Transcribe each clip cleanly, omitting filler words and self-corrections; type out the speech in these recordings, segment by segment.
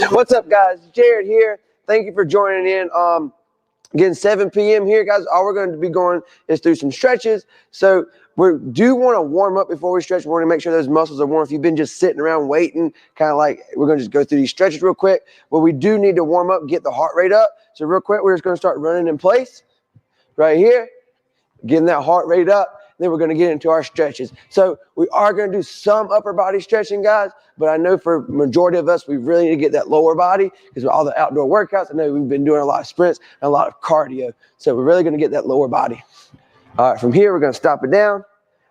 What's up, guys? Jared here. Thank you for joining in. Again, 7 p.m. here, guys. All we're going to be going is through some stretches. So we do want to warm up before we stretch. We want to make sure those muscles are warm. If you've been just sitting around waiting, kind of like, we're going to just go through these stretches real quick. But we do need to warm up, get the heart rate up. So real quick, we're just going to start running in place right here, getting that heart rate up. Then we're going to get into our stretches. So we are going to do some upper body stretching, guys, but I know for majority of us, we really need to get that lower body because with all the outdoor workouts, I know we've been doing a lot of sprints and a lot of cardio. So we're really going to get that lower body. All right, from here, we're going to stop it down.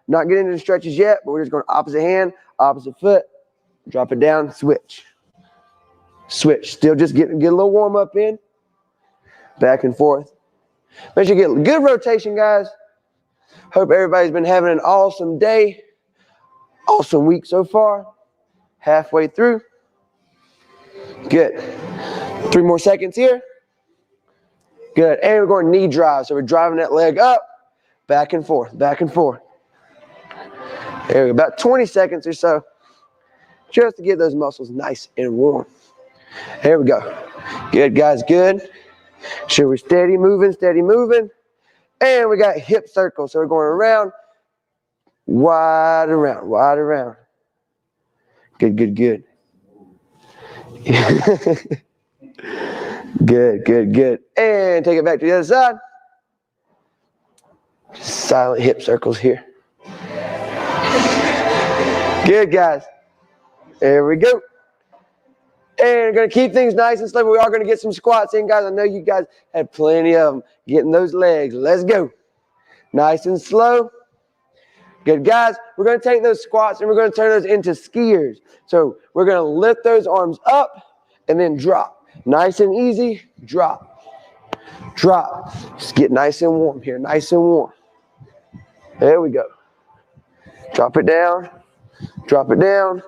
Not getting into the stretches yet, but we're just going opposite hand, opposite foot, drop it down, switch. Switch. Still just get a little warm up in, back and forth. Make sure you get good rotation, guys. Hope everybody's been having an awesome day, awesome week so far. Halfway through. Good. 3 more seconds here. Good. And we're going knee drive. So we're driving that leg up, back and forth, back and forth. There we go. About 20 seconds or so, just to get those muscles nice and warm. There we go. Good, guys. Good. Sure, we're steady moving, steady moving. And we got hip circles. So we're going around, wide around, wide around. Good, good, good. Good, good, good. And take it back to the other side. Silent hip circles here. Good, guys. There we go. And we're going to keep things nice and slow. We are going to get some squats in, guys. I know you guys had plenty of them. Getting those legs. Let's go. Nice and slow. Good, guys. We're going to take those squats and we're going to turn those into skiers. So we're going to lift those arms up and then drop. Nice and easy. Drop. Drop. Just get nice and warm here. Nice and warm. There we go. Drop it down. Drop it down.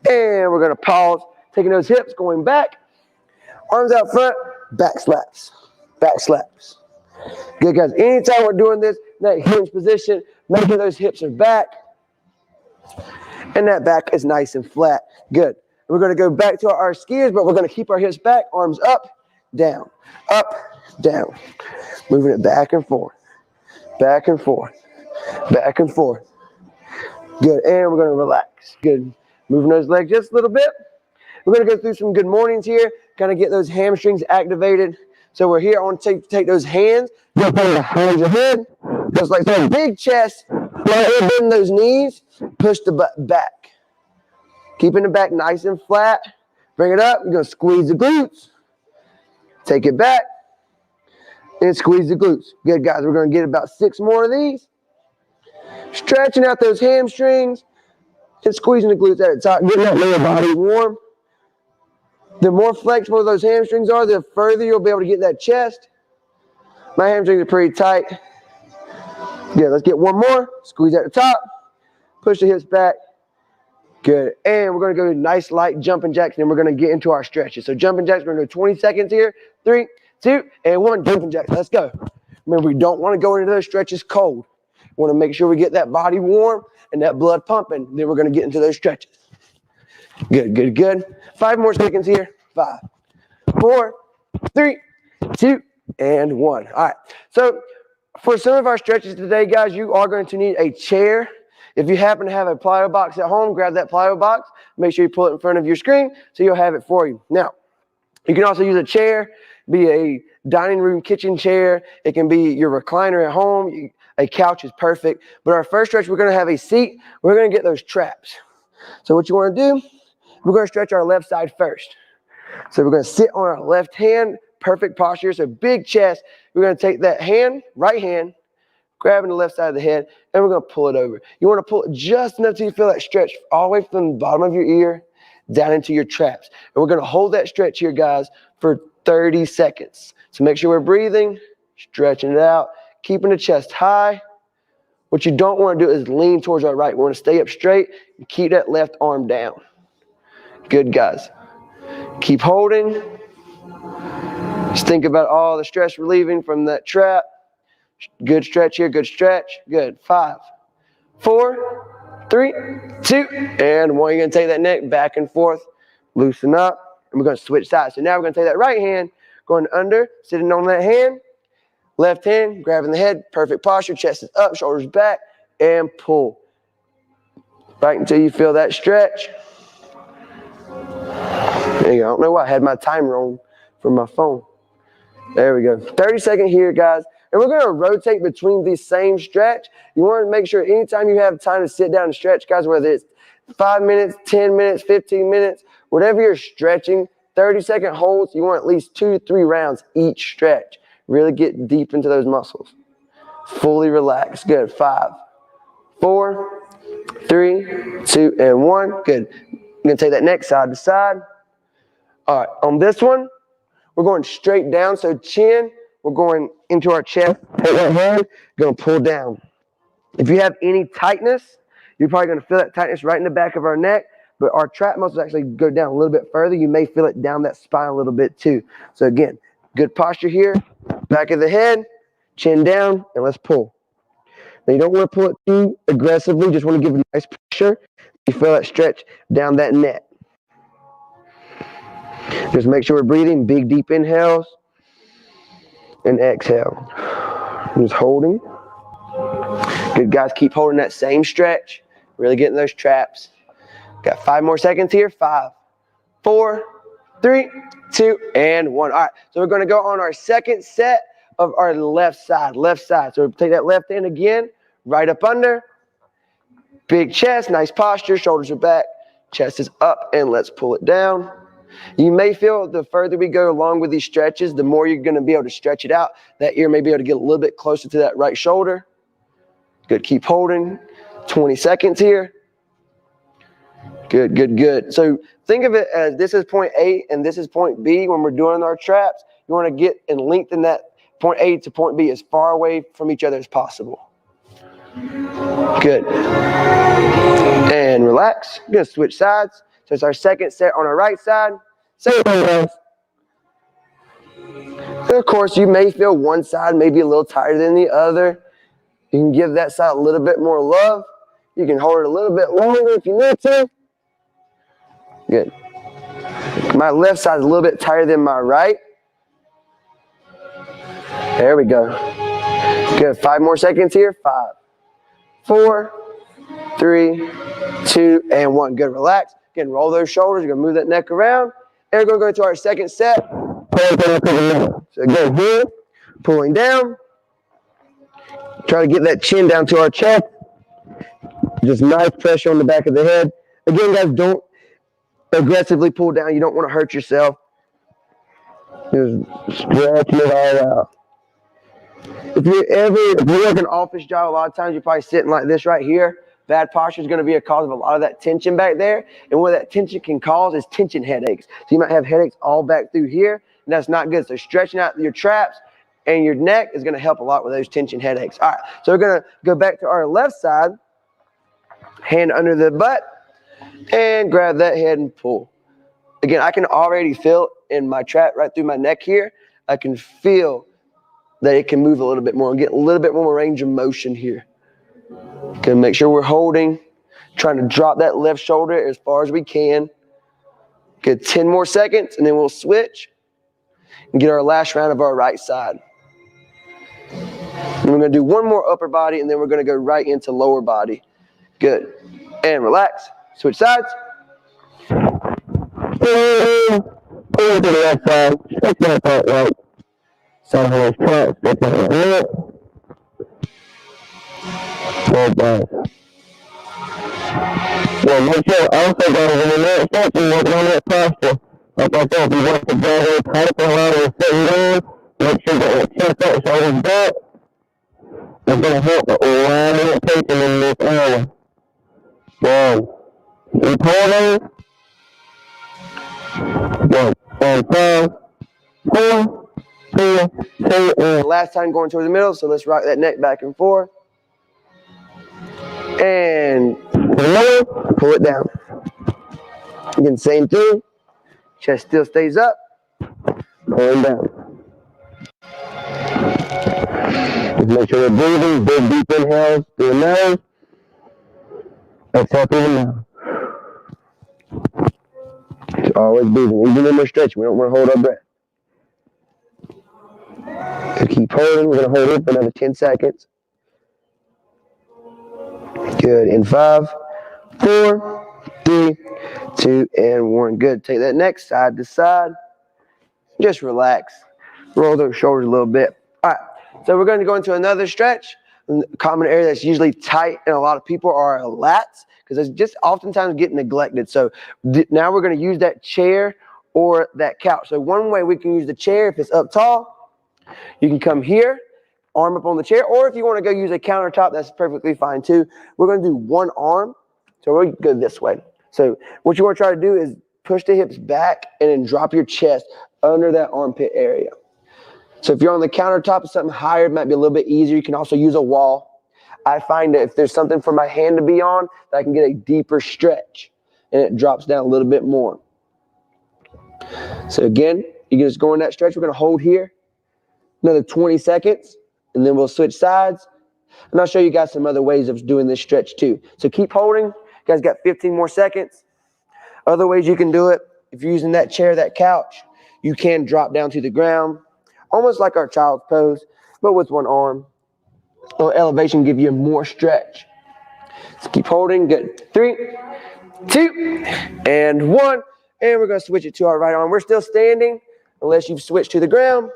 And we're going to pause. Taking those hips, going back. Arms out front. Back slaps. Back slaps. Good, guys. Anytime we're doing this, that hinge position, make sure those hips are back. And that back is nice and flat. Good. We're going to go back to our skiers, but we're going to keep our hips back. Arms up, down, down. Moving it back and forth. Back and forth. Back and forth. Good. And we're going to relax. Good. Moving those legs just a little bit. We're going to go through some good mornings here. Kind of get those hamstrings activated. So we're here. I want to take those hands. Go behind your head. Just like that. Big chest. Bend those knees. Push the butt back. Keeping the back nice and flat. Bring it up. You're going to squeeze the glutes. Take it back. And squeeze the glutes. Good, guys. We're going to get about 6 more of these. Stretching out those hamstrings. And squeezing the glutes at the top. Getting that lower body warm. The more flexible those hamstrings are, the further you'll be able to get that chest. My hamstrings are pretty tight. Good, let's get 1 more. Squeeze at the top. Push the hips back. Good, and we're going to go nice light jumping jacks, and we're going to get into our stretches. So jumping jacks, we're going to go 20 seconds here. 3, 2, and 1. Jumping jacks, let's go. Remember, we don't want to go into those stretches cold. We want to make sure we get that body warm and that blood pumping. Then we're going to get into those stretches. Good, good, good. 5 more seconds here. 5, 4, 3, 2, and 1. All right. So for some of our stretches today, guys, you are going to need a chair. If you happen to have a plyo box at home, grab that plyo box. Make sure you pull it in front of your screen so you'll have it for you. Now, you can also use a chair, be a dining room kitchen chair. It can be your recliner at home. A couch is perfect. But our first stretch, we're going to have a seat. We're going to get those traps. So what you want to do, we're going to stretch our left side first. So we're going to sit on our left hand, perfect posture. So big chest. We're going to take that hand, right hand, grabbing the left side of the head, and we're going to pull it over. You want to pull it just enough till you feel that stretch all the way from the bottom of your ear down into your traps. And we're going to hold that stretch here, guys, for 30 seconds. So make sure we're breathing, stretching it out, keeping the chest high. What you don't want to do is lean towards our right. We want to stay up straight and keep that left arm down. Good, guys. Keep holding. Just think about all the stress relieving from that trap. Good stretch here, good stretch. Good. 5, 4, 3, 2, and 1. You're going to take that neck back and forth. loosen up, and we're going to switch sides. So now we're going to take that right hand, going under, sitting on that hand, left hand, grabbing the head, perfect posture, chest is up, shoulders back, and pull. Right until you feel that stretch. There you go. I don't know why I had my timer on from my phone. There we go. 30 seconds here, guys. And we're going to rotate between the same stretch. You want to make sure anytime you have time to sit down and stretch, guys, whether it's 5 minutes, 10 minutes, 15 minutes, whatever you're stretching, 30-second holds, you want at least 2 to 3 rounds each stretch. Really get deep into those muscles. Fully relax. Good. 5, 4, 3, 2, and 1. Good. You're going to take that neck side to side. All right. On this one, we're going straight down. So chin, we're going into our chest. Take that hand, going to pull down. If you have any tightness, you're probably going to feel that tightness right in the back of our neck. But our trap muscles actually go down a little bit further. You may feel it down that spine a little bit too. So again, good posture here. Back of the head, chin down, and let's pull. Now you don't want to pull it too aggressively. Just want to give a nice pressure. You feel that stretch down that neck. Just make sure we're breathing. Big, deep inhales and exhale. Just holding. Good, guys. Keep holding that same stretch. Really getting those traps. Got 5 more seconds here. 5, 4, 3, 2, and 1. All right. So we're going to go on our second set of our left side. Left side. So take that left hand again. Right up under. Big chest. Nice posture. Shoulders are back. Chest is up. And let's pull it down. You may feel the further we go along with these stretches, the more you're going to be able to stretch it out. That ear may be able to get a little bit closer to that right shoulder. Good. Keep holding. 20 seconds here. Good, good, good. So think of it as this is point A and this is point B when we're doing our traps. You want to get and lengthen that point A to point B as far away from each other as possible. Good. And relax. We're going to switch sides. So it's our second set on our right side. Same thing, guys. And of course, you may feel one side maybe a little tighter than the other. You can give that side a little bit more love. You can hold it a little bit longer if you need to. Good. My left side is a little bit tighter than my right. There we go. Good. 5 more seconds here. 5, 4, 3, 2, and 1. Good. Relax. Again, roll those shoulders. You're going to move that neck around. And we're going to go to our second set. So again, here, pulling down. Try to get that chin down to our chest. Just nice pressure on the back of the head. Again, guys, don't aggressively pull down. You don't want to hurt yourself. Just stretching it all out. If you work an office job, a lot of times you're probably sitting like this right here. Bad posture is going to be a cause of a lot of that tension back there. And what that tension can cause is tension headaches. So you might have headaches all back through here, and that's not good. So stretching out your traps and your neck is going to help a lot with those tension headaches. All right, so we're going to go back to our left side. Hand under the butt and grab that head and pull. Again, I can already feel in my trap right through my neck here. I can feel that it can move a little bit more and get a little bit more range of motion here. Okay, make sure we're holding, trying to drop that left shoulder as far as we can. Get 10 more seconds and then we'll switch and get our last round of our right side. And we're going to do one more upper body and then we're going to go right into lower body. Good. And relax. Switch sides. Pull to the left side. Stretch that part right. Sideways front. Stretch that right. Well done. Well, make sure also, guys, in the next section, working on that posture. Like I said, if you want to go ahead, tight the line and sitting down, make sure that your chest up, shoulders back. It's going to help a lot of tension in this area. One. Keep holding. Good. And 5, 4, 3, 2, and last time going towards the middle. So let's rock that neck back and forth. And pull it down. Again, same thing. Chest still stays up. Pull down. Just make sure we're breathing. Big deep inhales through the nose. Exhale through the mouth. Just always breathing. Even when we're stretching, we don't want to hold our breath. So keep holding. We're going to hold it for another 10 seconds. Good. In 5, 4, 3, 2, and 1. Good. Take that next side to side. Just relax. Roll those shoulders a little bit. All right. So we're going to go into another stretch. A common area that's usually tight in a lot of people are lats, because it's just oftentimes get neglected. So now we're going to use that chair or that couch. So one way we can use the chair, if it's up tall, you can come here, arm up on the chair, or if you want to go use a countertop, that's perfectly fine too. We're going to do one arm, so we'll go this way. So what you want to try to do is push the hips back and then drop your chest under that armpit area. So if you're on the countertop or something higher, it might be a little bit easier. You can also use a wall. I find that if there's something for my hand to be on, that I can get a deeper stretch and it drops down a little bit more. So again, you can just go in that stretch. We're going to hold here another 20 seconds and then we'll switch sides. And I'll show you guys some other ways of doing this stretch too. So keep holding. You guys got 15 more seconds. Other ways you can do it, if you're using that chair, that couch, you can drop down to the ground, almost like our child's pose, but with one arm. A little elevation give you more stretch. So keep holding. Good. 3, 2, and 1. And we're going to switch it to our right arm. We're still standing unless you've switched to the ground.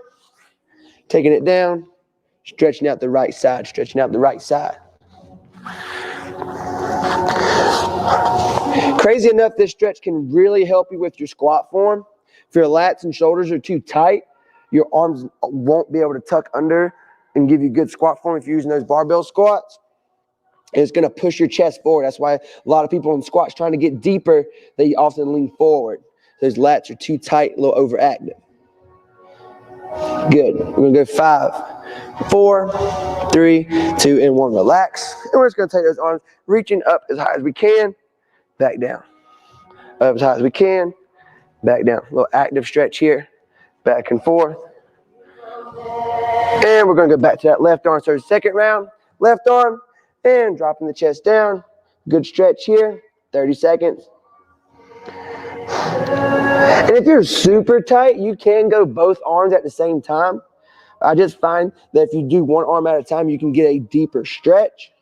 Taking it down, stretching out the right side, stretching out the right side. Crazy enough, this stretch can really help you with your squat form. If your lats and shoulders are too tight, your arms won't be able to tuck under and give you good squat form if you're using those barbell squats. And it's going to push your chest forward. That's why a lot of people in squats trying to get deeper, they often lean forward. Those lats are too tight, a little overactive. Good. We're going to go 5, 4, 3, 2, and 1. Relax. And we're just going to take those arms, reaching up as high as we can, back down. Up as high as we can, back down. A little active stretch here, back and forth. And we're going to go back to that left arm. So second round, left arm, and dropping the chest down. Good stretch here, 30 seconds. And if you're super tight, you can go both arms at the same time. I just find that if you do one arm at a time, you can get a deeper stretch.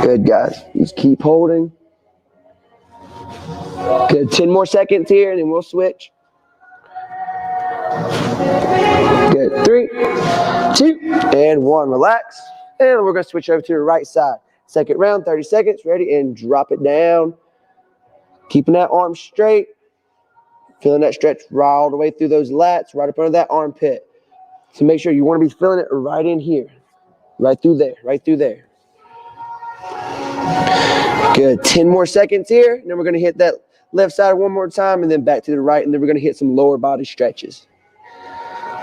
Good, guys. Just keep holding. Good. 10 more seconds here, and then we'll switch. Good. 3, 2, and 1. Relax. And we're going to switch over to the right side. Second round, 30 seconds. Ready? And drop it down. Keeping that arm straight. Feeling that stretch right all the way through those lats, right up under that armpit. So make sure you want to be feeling it right in here. Right through there. Right through there. Good. 10 more seconds here. And then we're going to hit that left side one more time and then back to the right. And then we're going to hit some lower body stretches.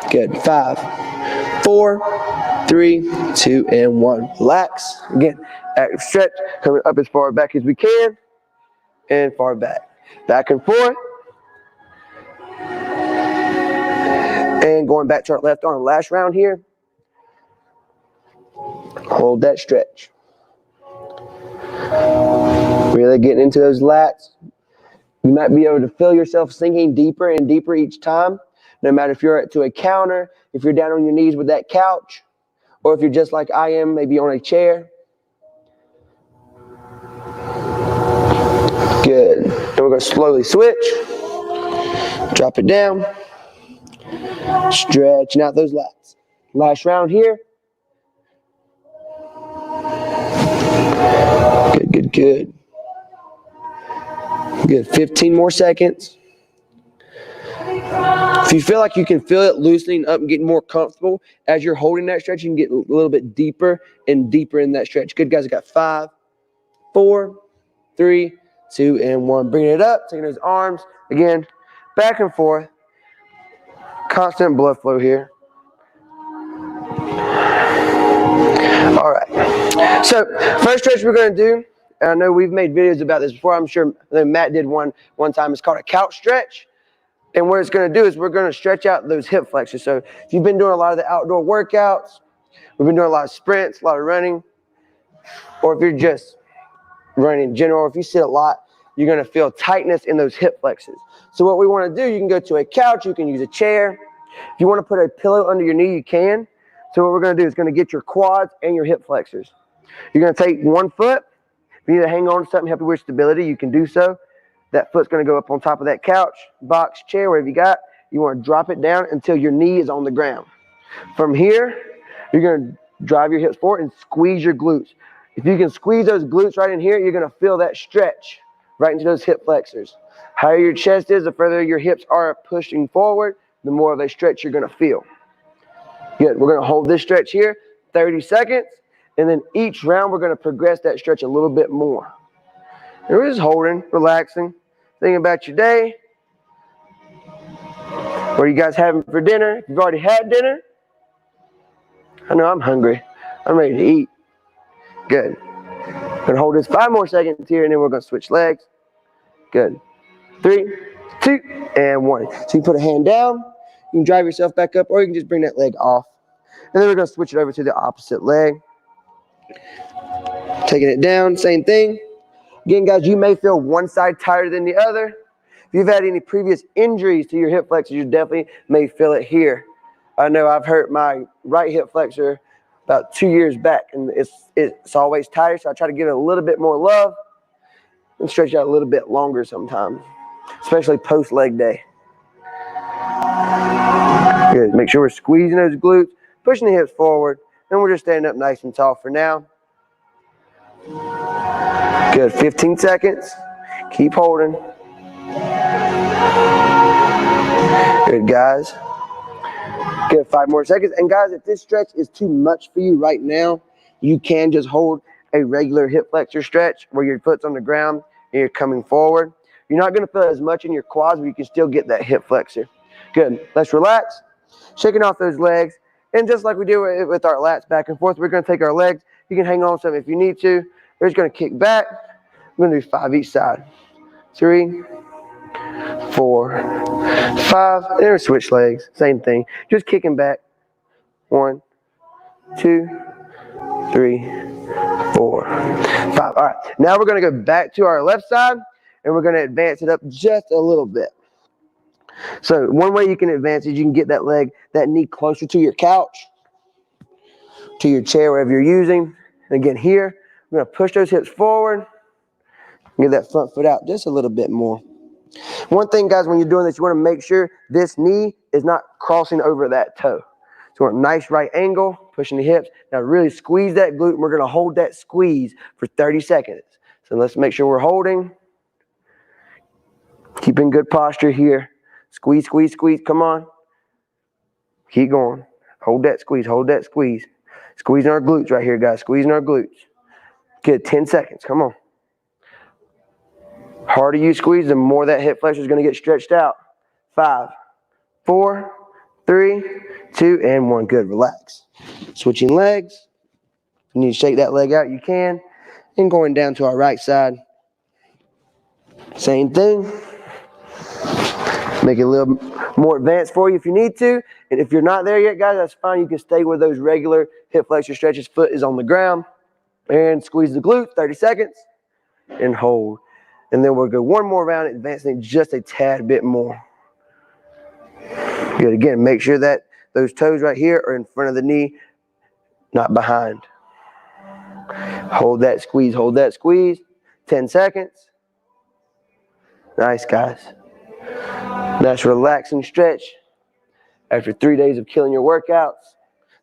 Good. 5, 4, 3, 2, and 1. Relax. Again, active stretch. Coming up as far back as we can. And far back. Back and forth. And going back to our left arm. Last round here. Hold that stretch. Really getting into those lats. You might be able to feel yourself sinking deeper and deeper each time. No matter if you're to a counter, if you're down on your knees with that couch, or if you're just like I am, maybe on a chair. Good. And we're going to slowly switch. Drop it down. Stretching out those lats. Last round here. Good, good, good. Good. 15 more seconds. If you feel like you can feel it loosening up and getting more comfortable as you're holding that stretch, you can get a little bit deeper and deeper in that stretch. Good, guys. I got 5, 4, 3, 2, and 1. Bringing it up, taking those arms again, back and forth. Constant blood flow here. All right. So first stretch we're going to do, and I know we've made videos about this before. I'm sure Matt did one time. It's called a couch stretch. And what it's going to do is we're going to stretch out those hip flexors. So if you've been doing a lot of the outdoor workouts, we've been doing a lot of sprints, a lot of running, or if you're just running in general, if you sit a lot, you're going to feel tightness in those hip flexors. So what we want to do, you can go to a couch, you can use a chair. If you want to put a pillow under your knee, you can. So what we're going to do is going to get your quads and your hip flexors. You're going to take one foot. If you need to hang on to something, help you with stability, you can do so. That foot's going to go up on top of that couch, box, chair, whatever you got. You want to drop it down until your knee is on the ground. From here, you're going to drive your hips forward and squeeze your glutes. If you can squeeze those glutes right in here, you're going to feel that stretch right into those hip flexors. The higher your chest is, the further your hips are pushing forward, the more of a stretch you're going to feel. Good. We're going to hold this stretch here 30 seconds, and then each round we're going to progress that stretch a little bit more. And we're just holding, relaxing, thinking about your day. What are you guys having for dinner? If you've already had dinner, I know I'm hungry. I'm ready to eat. Good. We're going to hold this 5 more seconds here, and then we're going to switch legs. Good. 3, 2, and 1. So you can put a hand down, you can drive yourself back up, or you can just bring that leg off. And then we're going to switch it over to the opposite leg. Taking it down, same thing. Again, guys, you may feel one side tighter than the other. If you've had any previous injuries to your hip flexors, you definitely may feel it here. I know I've hurt my right hip flexor about 2 years back, and it's always tighter, so I try to give it a little bit more love and stretch out a little bit longer sometimes, especially post-leg day. Good. Make sure we're squeezing those glutes, pushing the hips forward, and we're just standing up nice and tall for now. Good. 15 seconds. Keep holding. Good, guys. Good. 5 more seconds. And guys, if this stretch is too much for you right now, you can just hold a regular hip flexor stretch where your foot's on the ground and you're coming forward. You're not going to feel as much in your quads, but you can still get that hip flexor. Good. Let's relax. Shaking off those legs. And just like we do with our lats back and forth, we're going to take our legs. You can hang on to them if you need to. We're just going to kick back. We're going to do 5 each side. 3, 4, 5. And then switch legs. Same thing. Just kicking back. 1, 2, 3, 4, 5. All right. Now we're going to go back to our left side, and we're going to advance it up just a little bit. So one way you can advance is you can get that leg, that knee closer to your couch, to your chair, whatever you're using. And again, here, we're going to push those hips forward. Get that front foot out just a little bit more. One thing, guys, when you're doing this, you want to make sure this knee is not crossing over that toe. So we're at a nice right angle, pushing the hips. Now really squeeze that glute, and we're going to hold that squeeze for 30 seconds. So let's make sure we're holding. Keeping good posture here. Squeeze, squeeze, squeeze. Come on. Keep going. Hold that squeeze. Hold that squeeze. Squeezing our glutes right here, guys. Squeezing our glutes. Good. 10 seconds. Come on. Harder you squeeze, the more that hip flexor is going to get stretched out. 5, 4, 3, 2, and 1. Good. Relax. Switching legs. If you need to shake that leg out, you can. And going down to our right side. Same thing. Make it a little more advanced for you if you need to. And if you're not there yet, guys, that's fine. You can stay with those regular hip flexor stretches. Foot is on the ground. And squeeze the glute, 30 seconds. And hold. And then we'll go one more round, advancing just a tad bit more. Good. Again, make sure that those toes right here are in front of the knee, not behind. Hold that squeeze. Hold that squeeze. 10 seconds. Nice, guys. Nice relaxing stretch after 3 days of killing your workouts.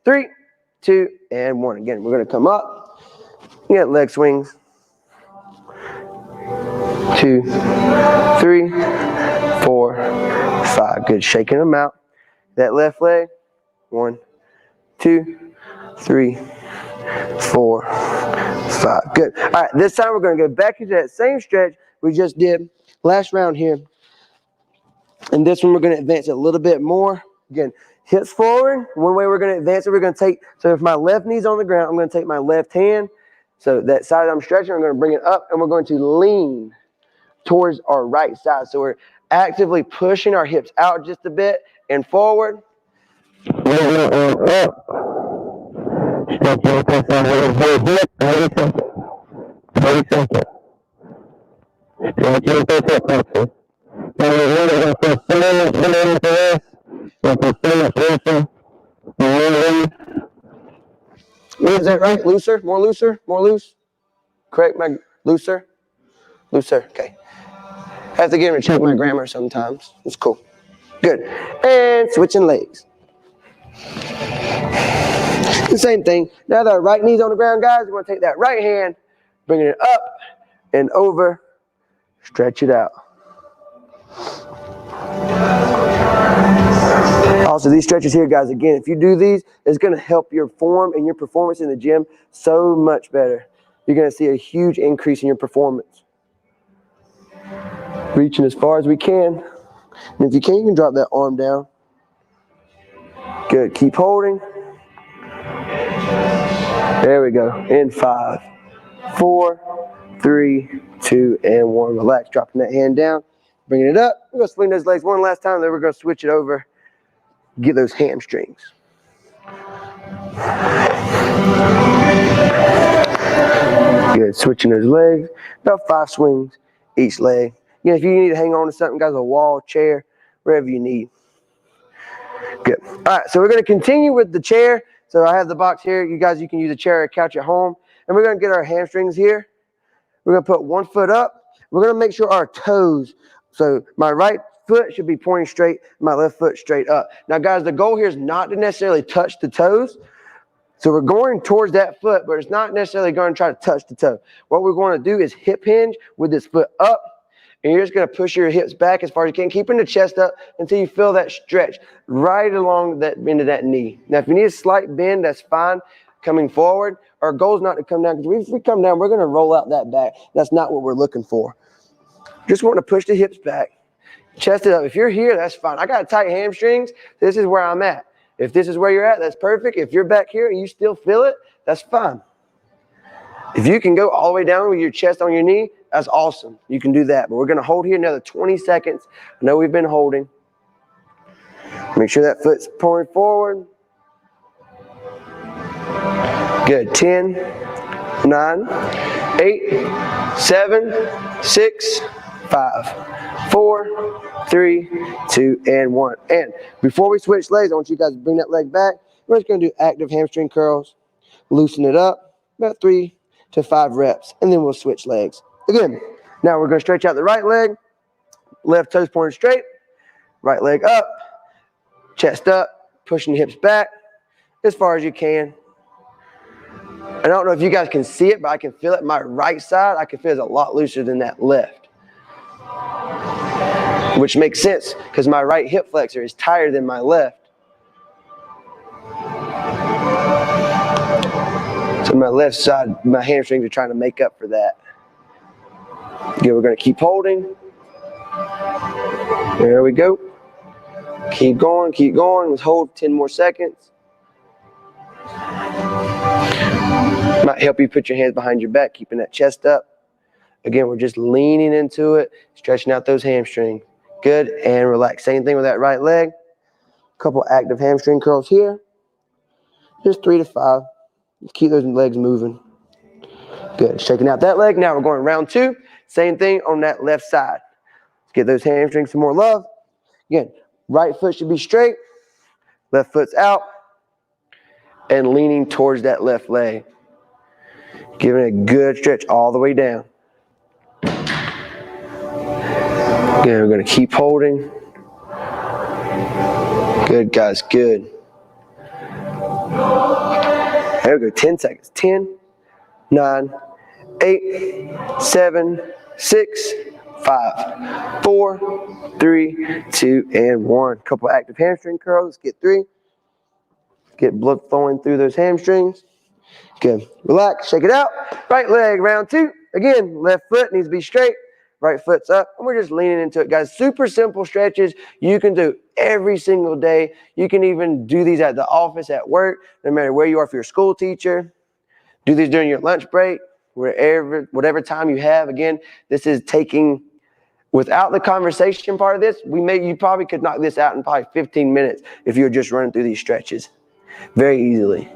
3, 2, and 1. Again, we're going to come up. You get leg swings. 2, 3, 4, 5. Good. Shaking them out. That left leg. 1, 2, 3, 4, 5. Good. All right. This time we're going to go back into that same stretch we just did last round here. And this one we're going to advance it a little bit more. Again, hips forward. One way we're going to advance it, we're going to take, so if my left knee's on the ground, I'm going to take my left hand. So that side I'm stretching, I'm going to bring it up, and we're going to lean towards our right side. So we're actively pushing our hips out just a bit and forward. Stretch your hips out a little bit. 30 seconds. 30 seconds. Is that right? Looser? More looser? More loose? Correct, my looser? Looser, okay. I have to get him to check my grammar sometimes. It's cool. Good. And switching legs. The same thing. Now that our right knee's on the ground, guys, we're going to take that right hand, bringing it up and over, stretch it out. Also, these stretches here, guys, again, if you do these, it's going to help your form and your performance in the gym so much better. You're going to see a huge increase in your performance. Reaching as far as we can. And if you can drop that arm down. Good. Keep holding. There we go. In 5, 4, 3, 2, and 1. Relax. Dropping that hand down. Bringing it up. We're going to swing those legs one last time. Then we're going to switch it over. Get those hamstrings. Good. Switching those legs. About 5 swings each leg. Again, if you need to hang on to something, guys, a wall, chair, wherever you need. Good. All right, so we're going to continue with the chair. So I have the box here. You guys, you can use a chair or a couch at home. And we're going to get our hamstrings here. We're going to put one foot up. We're going to make sure our toes, so my right foot should be pointing straight, my left foot straight up. Now, guys, the goal here is not to necessarily touch the toes. So we're going towards that foot, but it's not necessarily going to try to touch the toe. What we're going to do is hip hinge with this foot up. And you're just going to push your hips back as far as you can, keeping the chest up until you feel that stretch right along that end of that knee. Now, if you need a slight bend, that's fine coming forward. Our goal is not to come down, because if we come down, we're going to roll out that back. That's not what we're looking for. Just want to push the hips back, chest it up. If you're here, that's fine. I got tight hamstrings. This is where I'm at. If this is where you're at, that's perfect. If you're back here and you still feel it, that's fine. If you can go all the way down with your chest on your knee, that's awesome. You can do that. But we're going to hold here another 20 seconds. I know we've been holding. Make sure that foot's pointing forward. Good. 10, 9, 8, 7, 6, 5, 4, 3, 2, and 1. And before we switch legs, I want you guys to bring that leg back. We're just going to do active hamstring curls. Loosen it up. About 3 to 5 reps. And then we'll switch legs. Again, now we're going to stretch out the right leg. Left toes pointing straight. Right leg up. Chest up. Pushing the hips back as far as you can. I don't know if you guys can see it, but I can feel it. My right side, I can feel it's a lot looser than that left. Which makes sense, because my right hip flexor is tighter than my left. So my left side, my hamstrings are trying to make up for that. Okay, we're going to keep holding. There we go. Keep going, keep going. Let's hold 10 more seconds. Might help you put your hands behind your back, keeping that chest up. Again, we're just leaning into it, stretching out those hamstrings. Good, and relax. Same thing with that right leg. Couple active hamstring curls here. Just 3 to 5. Just keep those legs moving. Good, shaking out that leg. Now we're going round 2. Same thing on that left side. Let's get those hamstrings some more love. Again, right foot should be straight. Left foot's out. And leaning towards that left leg. Giving it a good stretch all the way down. Again, we're going to keep holding. Good, guys, good. There we go, 10 seconds. 10, 9, 8, 7, 6, 5, 4, 3, 2, and 1. Couple active hamstring curls. Let's get 3. Get blood flowing through those hamstrings. Good. Relax. Shake it out. Right leg, round 2. Again, left foot needs to be straight. Right foot's up. And we're just leaning into it, guys. Super simple stretches you can do every single day. You can even do these at the office, at work, no matter where you are. If you're a school teacher, do these during your lunch break, whatever time you have. Again, this is taking, without the conversation part of this, you probably could knock this out in probably 15 minutes if you're just running through these stretches very easily.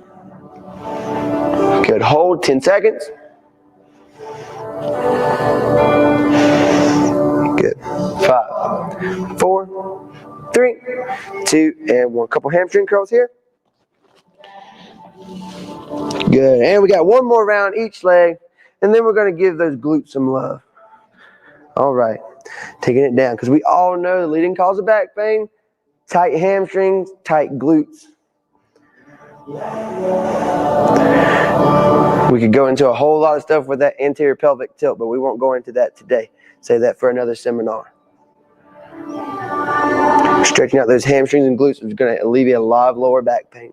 Good. Hold 10 seconds. 4, 3, 2, and 1. Couple hamstring curls here. Good. And we got one more round each leg, and then we're going to give those glutes some love. All right. Taking it down, because we all know the leading cause of back pain, tight hamstrings, tight glutes. We could go into a whole lot of stuff with that anterior pelvic tilt, but we won't go into that today. Save that for another seminar. Stretching out those hamstrings and glutes is going to alleviate a lot of lower back pain.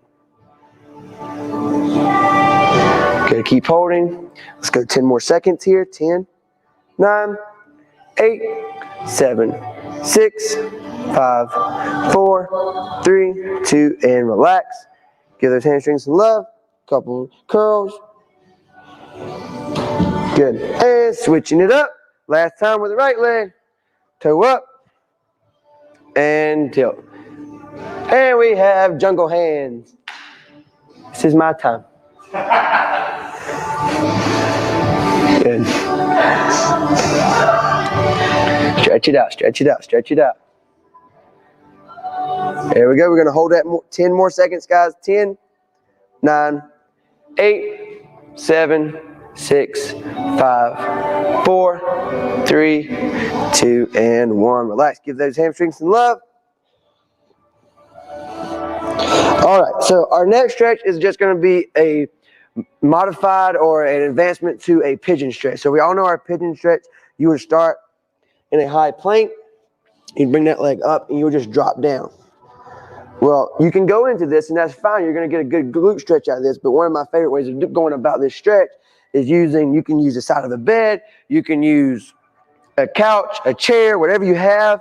Good, keep holding. Let's go 10 more seconds here. 10, 9, 8, 7, 6, 5, 4, 3, 2, and relax. Give those hamstrings some love. Couple curls. Good. And switching it up. Last time with the right leg. Toe up. And tilt. And we have jungle hands. This is my time. Good. Stretch it out, stretch it out, stretch it out. There we go. We're going to hold that 10 more seconds, guys. 10, 9, 8, 7, 6, 5, 4, 3, 2, and 1. Relax. Give those hamstrings some love. All right. So our next stretch is just going to be a modified or an advancement to a pigeon stretch. So we all know our pigeon stretch. You would start in a high plank. You'd bring that leg up and you'll just drop down. Well, you can go into this and that's fine. You're going to get a good glute stretch out of this. But one of my favorite ways of going about this stretch is you can use the side of a bed. You can use a couch, a chair, whatever you have.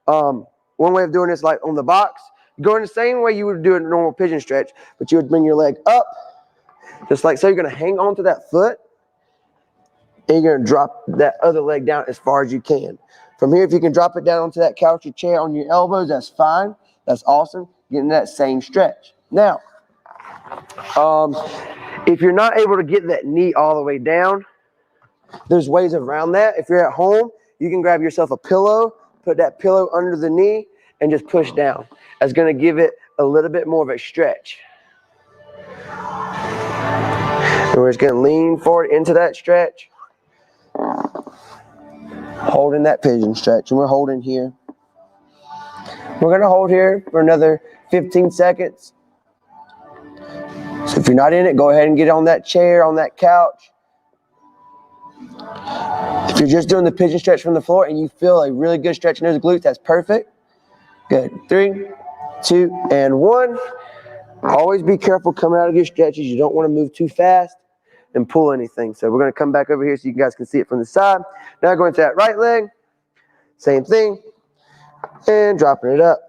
One way of doing this, like on the box, going the same way you would do a normal pigeon stretch, but you would bring your leg up, just like so. You're going to hang on to that foot and you're going to drop that other leg down as far as you can. From here, if you can drop it down onto that couch or chair on your elbows, that's fine. That's awesome. Getting that same stretch. Now, if you're not able to get that knee all the way down, there's ways around that. If you're at home, you can grab yourself a pillow, put that pillow under the knee, and just push down. That's going to give it a little bit more of a stretch. And we're just going to lean forward into that stretch. Holding that pigeon stretch. And we're holding here. We're going to hold here for another 15 seconds. So if you're not in it, go ahead and get on that chair, on that couch. If you're just doing the pigeon stretch from the floor and you feel a really good stretch in those glutes, that's perfect. Good. 3, 2, and 1. Always be careful coming out of your stretches. You don't want to move too fast and pull anything. So we're going to come back over here so you guys can see it from the side. Now going to that right leg. Same thing. And dropping it up.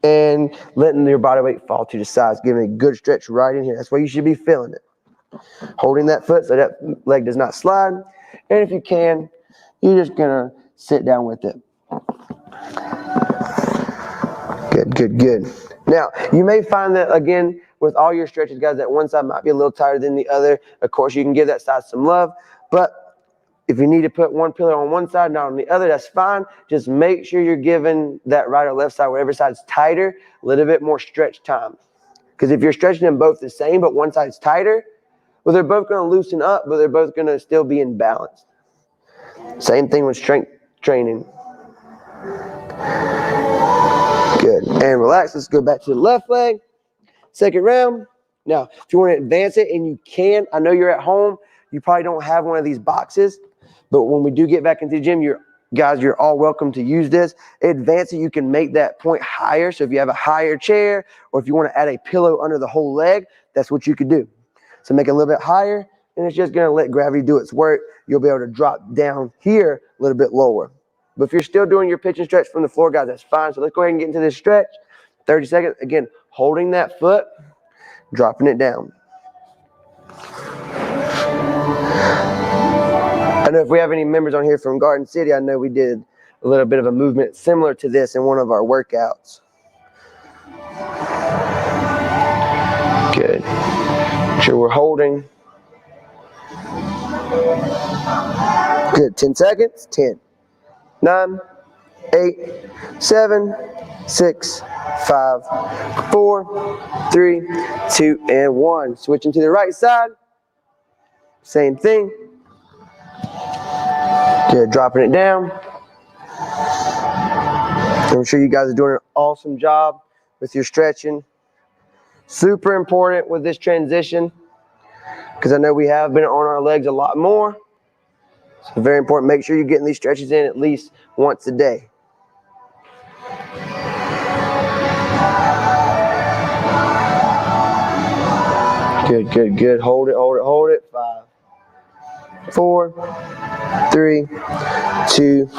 And letting your body weight fall to the sides. Giving a good stretch right in here. That's where you should be feeling it. Holding that foot so that leg does not slide. And if you can, you're just going to sit down with it. Good, good, good. Now, you may find that, again, with all your stretches, guys, that one side might be a little tighter than the other. Of course, you can give that side some love. But if you need to put one pillar on one side, not on the other, that's fine. Just make sure you're giving that right or left side, whatever side's tighter, a little bit more stretch time. Because if you're stretching them both the same, but one side's tighter, well, they're both going to loosen up, but they're both going to still be in balance. Same thing with strength training. Good. And relax. Let's go back to the left leg. Second round. Now, if you want to advance it, and you can, I know you're at home. You probably don't have one of these boxes. But when we do get back into the gym, you're all welcome to use this. Advance it. You can make that point higher. So if you have a higher chair, or if you want to add a pillow under the whole leg, that's what you could do. So make it a little bit higher, and it's just going to let gravity do its work. You'll be able to drop down here a little bit lower. But if you're still doing your pigeon stretch from the floor, guys, that's fine. So let's go ahead and get into this stretch. 30 seconds. Again, holding that foot, dropping it down. I know if we have any members on here from Garden City, I know we did a little bit of a movement similar to this in one of our workouts. Good. Make sure we're holding. Good. 10 seconds. 10, 9, 8, 7, 6, 5, 4, 3, 2, and 1. Switching to the right side. Same thing. Good, dropping it down. I'm sure you guys are doing an awesome job with your stretching. Super important with this transition because I know we have been on our legs a lot more. So very important. Make sure you're getting these stretches in at least once a day. Good, good, good. Hold it, hold it, hold it. 5, 4, 3, 2,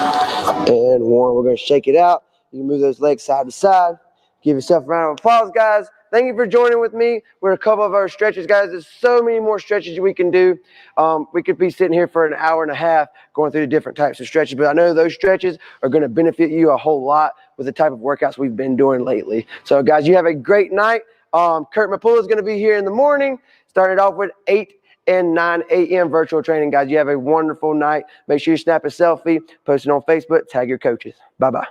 and 1. We're going to shake it out. You can move those legs side to side. Give yourself a round of applause, guys. Thank you for joining with me. We're a couple of our stretches, guys. There's so many more stretches we can do. We could be sitting here for an hour and a half going through the different types of stretches, but I know those stretches are going to benefit you a whole lot with the type of workouts we've been doing lately. So, guys, you have a great night. Kurt Mapula is going to be here in the morning. Started off with 8 and 9 a.m. virtual training, guys. You have a wonderful night. Make sure you snap a selfie, post it on Facebook, tag your coaches. Bye-bye.